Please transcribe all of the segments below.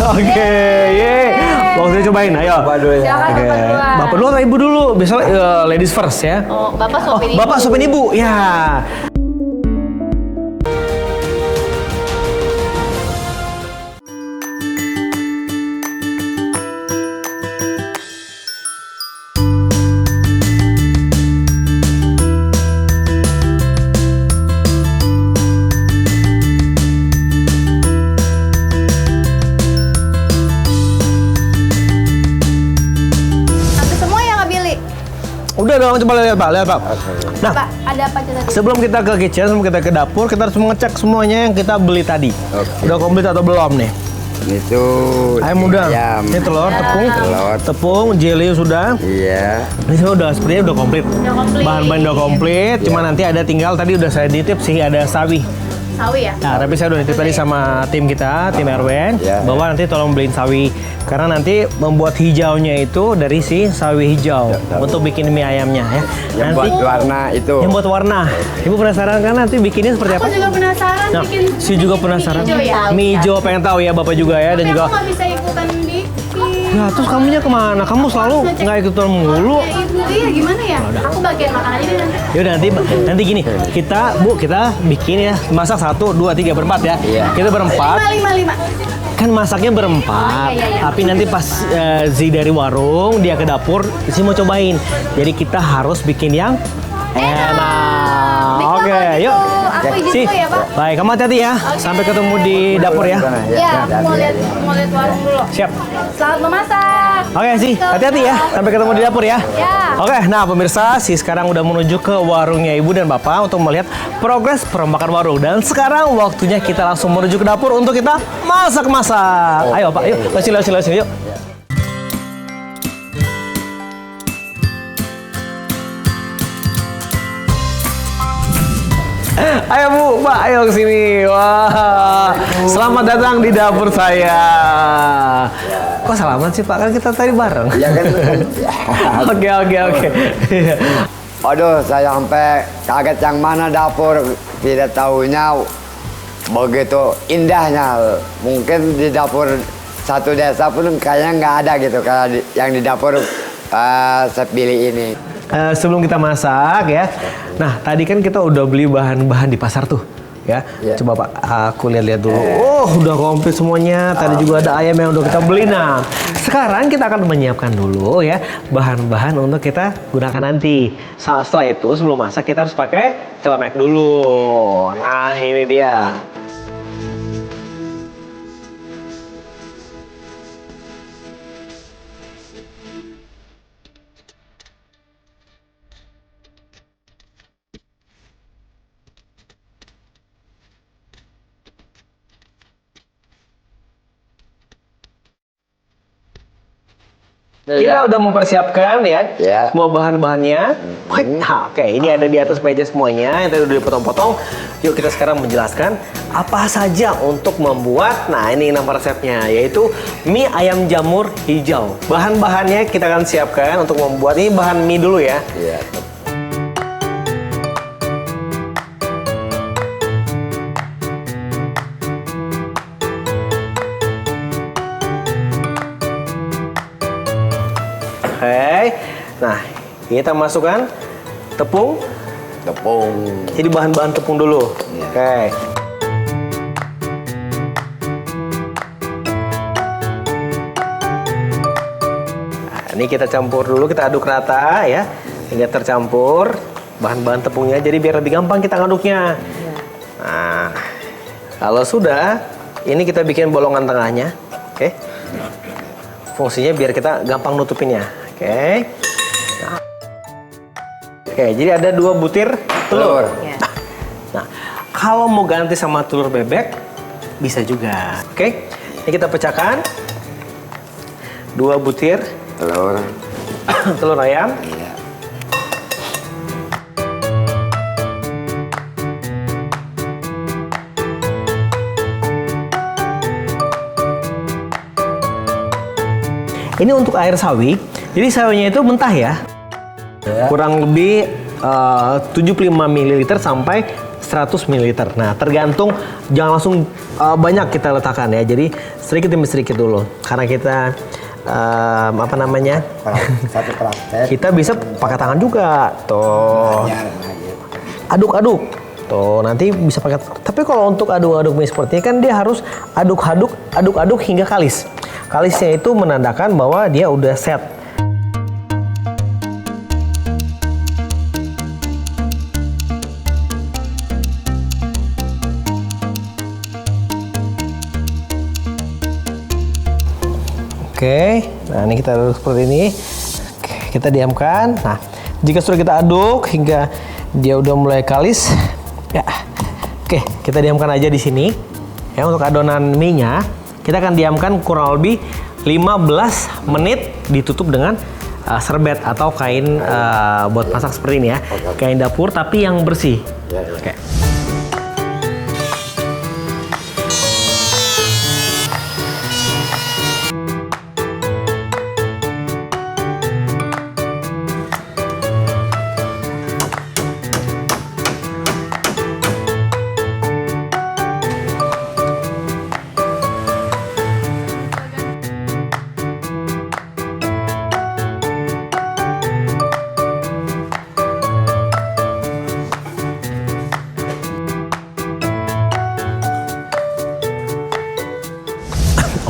Oke, ye. Waktunya cobain, ayo. Bapak dulu ya. Silakan Oke. Bapak duluan. Bapak dulu atau ibu dulu? Biasanya ladies first ya. Oh, Bapak suapin ibu. Bapak supin ibu, ya. Sampai semua ya Kak Billy. Udah dong, coba lihat Pak, lihat Pak. Nah, Pak, ada apa aja tadi? sebelum kita ke kitchen, sebelum kita ke dapur, kita harus mengecek semuanya yang kita beli tadi. Oke. Udah komplit atau belum nih? Itu Ayam udang. ayam. Ini telur, tepung, Telur. tepung, jelly sudah. Iya. Ini semua udah sepertinya udah komplit. Udah komplit. Bahan-bahan udah komplit, cuma nanti ada tinggal tadi udah saya nitip sih ada sawi. Sawi ya? Nah, tapi saya udah nitip tadi sama tim kita, tim Erwen, Ya. bahwa nanti tolong beliin sawi. Karena nanti membuat hijaunya itu dari si sawi hijau untuk bikin mie ayamnya ya. Yang nanti buat warna itu. yang buat warna. Ibu penasaran kan nanti bikinnya seperti apa? Aku juga penasaran Nah, bikin si juga penasaran. mie hijau ya. Mie hijau pengen tahu ya Bapak juga ya dan Tapi juga. aku nggak bisa ikutan bikin. Ya terus kamunya kemana? Kamu selalu nggak ikutan mulu. Ya ibu, iya gimana ya? Aku bagian makan aja deh nanti. Yaudah nanti gini, kita bikin ya masak 1, 2, 3, berempat ya. Iya. Kita berempat. Lima. Kan masaknya berempat, iya. tapi nanti pas Zi dari warung dia ke dapur, Zi mau cobain. Jadi kita harus bikin yang enak. Oke, Baik, yuk. Aku izin Si, dulu ya Pak. baik, kamu hati-hati ya. Sampai ketemu di dapur ya. Ya, aku mau lihat warung dulu. Siap. Selamat memasak. Oke sih, hati-hati ya. Sampai ketemu di dapur ya. Ya. Oke, nah pemirsa, sih sekarang udah menuju ke warungnya Ibu dan Bapak untuk melihat progres perombakan warung. Dan sekarang waktunya kita langsung menuju ke dapur untuk kita masak-masak. Ayo Pak, yuk. Sini, yuk. Ayo Bu, Pak, ayo ke sini. Wah, selamat datang di dapur saya. Kok salaman sih Pak? Kan kita tadi bareng. Iya kan? Oke. Aduh, saya sampai kaget yang mana dapur. Tidak tahunya begitu indahnya. Mungkin di dapur satu desa pun kayaknya nggak ada gitu kayak yang di dapur Chef Billy ini. Sebelum kita masak ya. Nah, tadi kan kita udah beli bahan-bahan di pasar tuh. Ya, Iya. coba Pak, aku lihat-lihat dulu. Oh, udah komplit semuanya. Tadi juga ada ayam yang udah kita beli. Nah, sekarang kita akan menyiapkan dulu ya bahan-bahan untuk kita gunakan nanti. Setelah itu, sebelum masak kita harus pakai celemek dulu. Nah, ini dia. Kita udah mempersiapkan ya, Ya. semua bahan-bahannya. Nah, oke, ini ada di atas meja semuanya yang tadi udah dipotong-potong. Yuk kita sekarang menjelaskan apa saja untuk membuat. Nah, ini nama resepnya, yaitu mie ayam jamur hijau. Bahan-bahannya kita akan siapkan untuk membuat ini bahan mie dulu ya. Iya. Oke, nah kita masukkan tepung. Tepung. Jadi bahan-bahan tepung dulu. Iya. Oke. Nah, ini kita campur dulu, kita aduk rata ya. Hingga tercampur bahan-bahan tepungnya, jadi biar lebih gampang kita ngaduknya. Nah, kalau sudah, ini kita bikin bolongan tengahnya. Oke. Fungsinya biar kita gampang nutupinnya. Oke. Nah. Oke, jadi ada 2 butir telur. Ya. Nah, kalau mau ganti sama telur bebek, bisa juga. Oke, ini kita pecahkan 2 butir Telur. telur ayam. Iya. Ini untuk air sawi. Jadi sawinya itu mentah ya. Ya. Kurang lebih 75 ml sampai 100 ml. Nah, tergantung, jangan langsung banyak kita letakkan ya. Jadi sedikit demi sedikit dulu. Karena kita apa namanya? Satu praktek. Kita bisa pakai tangan juga. Tuh. Aduk-aduk. Tuh, nanti bisa pakai. Tapi kalau untuk aduk-aduk mie seperti ini kan dia harus aduk-aduk hingga kalis. Kalisnya itu menandakan bahwa dia udah set. Oke, nah ini kita aduk seperti ini. Oke, kita diamkan. Nah, jika sudah kita aduk hingga dia udah mulai kalis, ya, oke, kita diamkan aja di sini. Ya, untuk adonan mie-nya, kita akan diamkan kurang lebih 15 menit ditutup dengan serbet atau kain buat masak seperti ini ya. Kain dapur tapi yang bersih. Oke.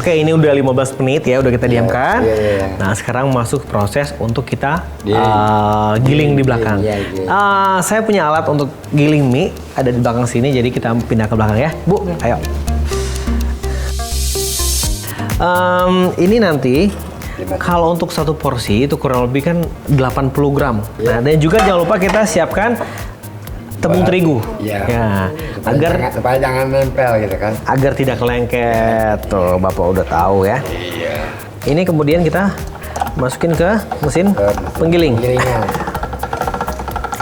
Oke, ini udah 15 menit ya, udah kita diamkan. Nah, sekarang masuk proses untuk kita giling di belakang. Saya punya alat untuk giling mie, ada di belakang sini, jadi kita pindah ke belakang ya. Bu, ayo. Ini nanti, kalau untuk satu porsi itu kurang lebih kan 80 gram. Nah, dan juga jangan lupa kita siapkan tepung terigu, ya, supaya jangan nempel gitu kan. Agar tidak lengket. Tuh, Bapak udah tahu ya. Ini kemudian kita masukin ke mesin penggiling.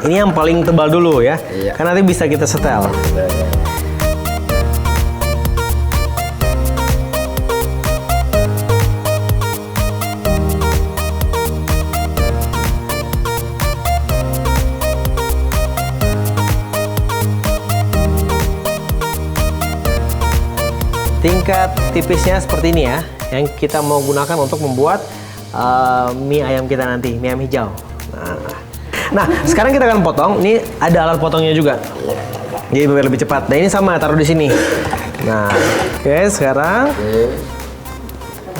Ini yang paling tebal dulu ya, kan nanti bisa kita setel. Tingkat tipisnya seperti ini ya, yang kita mau gunakan untuk membuat mie ayam kita nanti, mie ayam hijau. Nah, sekarang kita akan potong. Ini ada alat potongnya juga, jadi biar lebih cepat. Nah, ini sama, taruh di sini. Nah, oke, sekarang,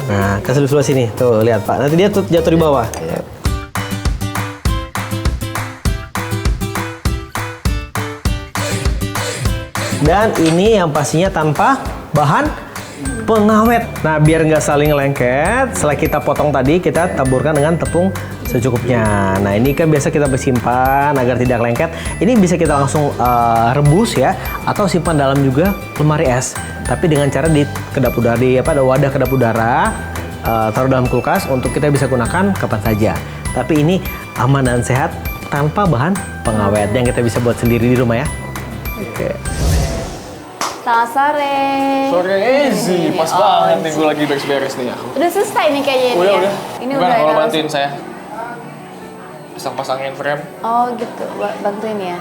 nah, ke sebelah sini. Tuh, lihat Pak. Nanti dia jatuh di bawah. Dan ini yang pastinya tanpa bahan pengawet. Nah, biar nggak saling lengket, setelah kita potong tadi, kita taburkan dengan tepung secukupnya. Nah, ini kan biasa kita bersimpan agar tidak lengket. Ini bisa kita langsung rebus ya, atau simpan dalam juga lemari es. Tapi dengan cara di kedap udara, ada wadah kedap udara, taruh dalam kulkas untuk kita bisa gunakan kapan saja. Tapi ini aman dan sehat tanpa bahan pengawet yang kita bisa buat sendiri di rumah ya. Oke. Selamat sore. Sore easy, pas banget nih gue lagi beres-beres nih ya. Udah selesai nih kayaknya ini. Udah. Ini Gimana udah. kalau bantuin saya? Pasang-pasangin frame. Oh gitu, bantuin ya.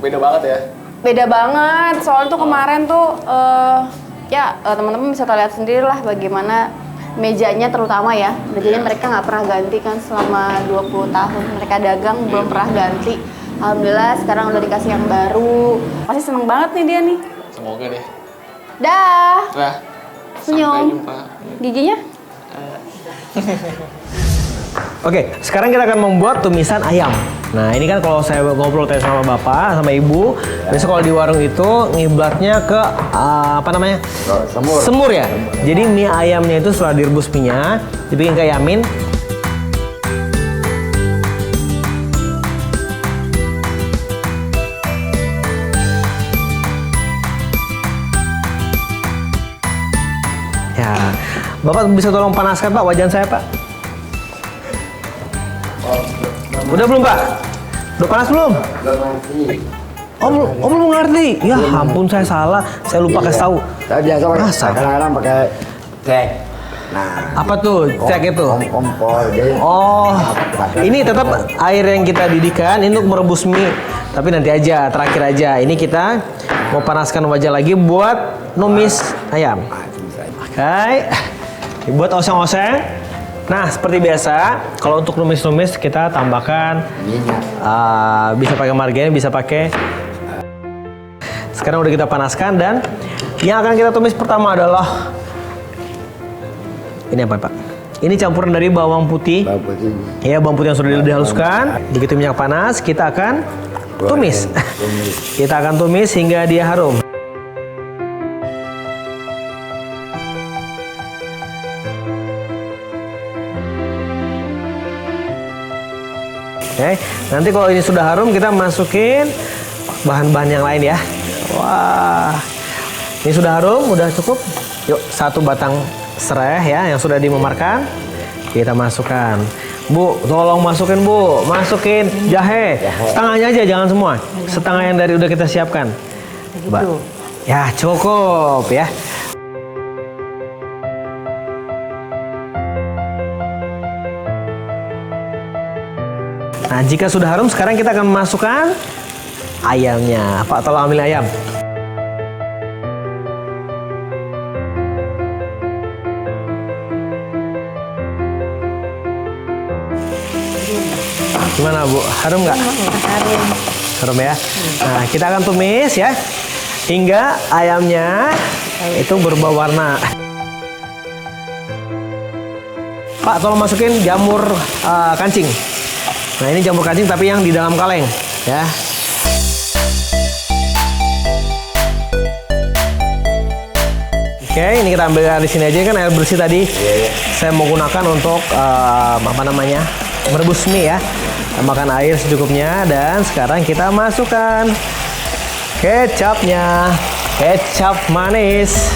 Beda banget ya? Beda banget. Soalnya tuh kemarin tuh teman-teman bisa lihat sendiri lah bagaimana mejanya terutama ya. Mejanya mereka nggak pernah ganti kan selama 20 tahun. Mereka dagang belum pernah ganti. Alhamdulillah sekarang udah dikasih yang baru. Pasti seneng banget nih dia nih. Semoga deh. Dah. Nah, Senyum. sampai jumpa. Giginya? Oke, sekarang kita akan membuat tumisan ayam. Nah, ini kan kalau saya ngobrol tadi sama Bapak, sama Ibu, biasa kalau di warung itu ngiblatnya ke semur ya. Jadi mie ayamnya itu setelah direbus mie-nya, dibikin kayak yamin. Ya, Bapak bisa tolong panaskan Pak wajan saya Pak. Udah belum Pak? Udah panas belum? Oh belum ngerti. Ya ampun saya salah. Saya lupa kasih tahu. Saya biasa kadang-kadang pakai cek. Nah, Apa tuh cek itu? kompor. Jadi Oh, ini tetap air yang kita didihkan ini untuk merebus mie. Tapi nanti aja, terakhir aja. Ini kita mau panaskan wajan lagi buat numis ayam. Oke, buat oseng-oseng. Nah, seperti biasa, kalau untuk numis-numis kita tambahkan minyak. bisa pakai margarin, bisa pakai. Sekarang udah kita panaskan dan yang akan kita tumis pertama adalah ini apa, Pak? Ini campuran dari bawang putih. Bawang putih. Ya, bawang putih yang sudah dihaluskan. Begitu minyak panas, kita akan tumis. Kita akan tumis hingga dia harum. Oke, nanti kalau ini sudah harum, kita masukin bahan-bahan yang lain ya. Wah, ini sudah harum, udah cukup. Yuk, 1 batang serai ya yang sudah dimemarkan kita masukkan. Bu, tolong masukin Bu, masukin jahe. Setengahnya aja, jangan semua. Setengah yang dari udah kita siapkan. Gitu. Ya cukup ya. Nah, jika sudah harum, sekarang kita akan masukkan ayamnya. Pak, tolong ambil ayam. Gimana Bu? Harum nggak? Harum. Harum ya. Nah, kita akan tumis ya hingga ayamnya itu berubah warna. Pak, tolong masukin jamur kancing. Nah, ini jamur kancing tapi yang di dalam kaleng ya. Oke, ini kita ambil di sini aja kan air bersih tadi. Saya mau gunakan untuk apa namanya? Merebus mie ya. Tambahkan air secukupnya dan sekarang kita masukkan kecapnya. Kecap manis.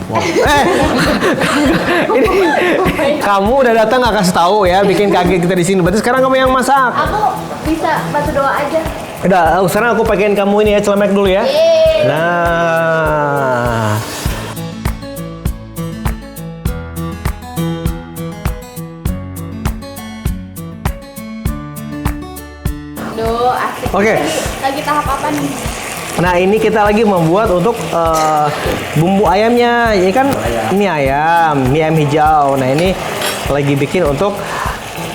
Wow. Ini kamu udah datang nggak kasih tahu ya, bikin kaget kita di sini. Berarti sekarang kamu yang masak. Aku bisa bantu doa aja. Udah, sekarang aku pakein kamu ini ya, celemek dulu ya. Nah. Duh, asik. Oke. Lagi tahap apa nih? Nah, ini kita lagi membuat untuk bumbu ayamnya. Ini kan mie ayam hijau. Nah, ini lagi bikin untuk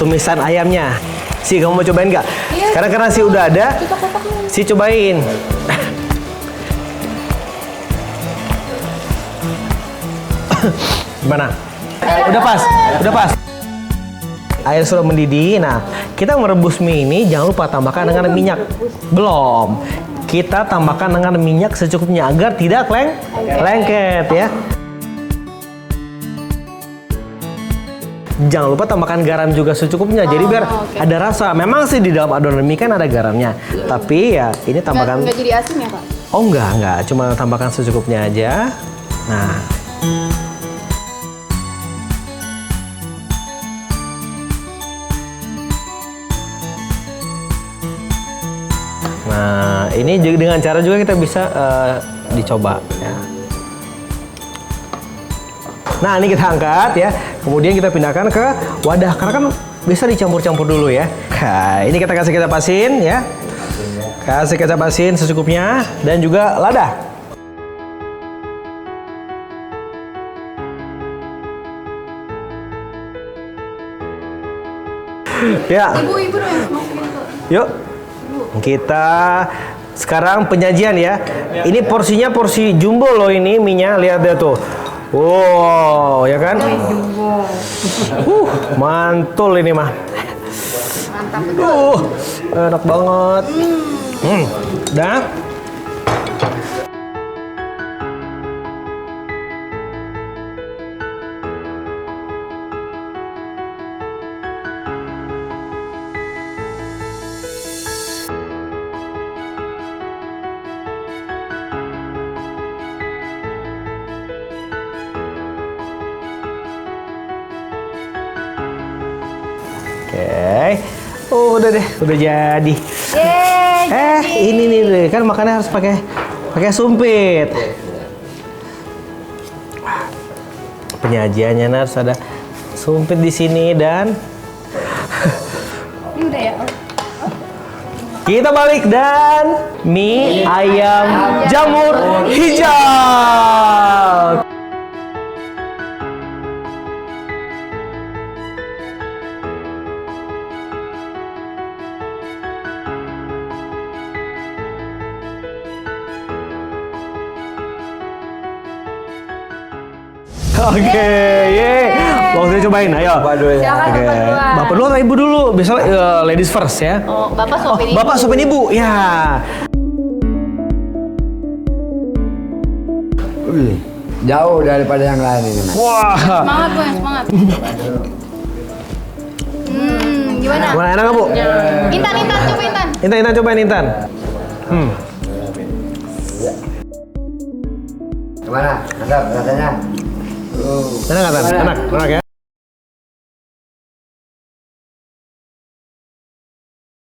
tumisan ayamnya. Si, kamu mau cobain nggak? Iya. Karena si udah ada, Kita kotaknya. si cobain. Gimana? Udah pas, udah pas. Air sudah mendidih. Nah, kita merebus mie ini jangan lupa tambahkan dengan minyak. Belum. Kita tambahkan dengan minyak secukupnya agar tidak lengket ya. Jangan lupa tambahkan garam juga secukupnya. Jadi biar ada rasa. Memang sih di dalam adonan mie kan ada garamnya. Tapi ya ini tambahkan. Nggak jadi asin ya, Pak? Oh enggak. Cuma tambahkan secukupnya aja. Nah. Nah, ini dengan cara juga kita bisa dicoba ya. Nah, ini kita angkat ya. Kemudian kita pindahkan ke wadah karena kan bisa dicampur-campur dulu ya. Nah, ini kita kasih kecap asin ya. Kasih kecap asin secukupnya dan juga lada. Ya. Ibu dong yang masukin tuh. Yuk. Kita sekarang penyajian ya. Ini porsinya porsi jumbo loh ini mie-nya. Lihat deh tuh. Wow, ya kan? Mantul ini mah. Mantap. Enak banget. Dah. Oke. Oh, udah deh, udah jadi. Yeay, Ini nih deh, kan makannya harus pakai sumpit. Penyajiannya harus ada sumpit di sini dan ini udah ya. kita balik dan mie ayam jamur hijau. Oke, ye. Waktunya cobain, ayo. Silakan Oke. Bapak duluan. Bapak dulu atau ibu dulu? Biasanya ladies first ya. Oh, Bapak suapin ibu. Bapak supin ibu, ya. Jauh daripada yang lain ini, Mas. Wah. Semangat Bu, yang semangat. Gimana? Gimana, enak nggak, Bu? Intan, coba Intan. Intan, cobain Intan. Gimana? Mantap rasanya? Enak nggak, Tan? Enak ya?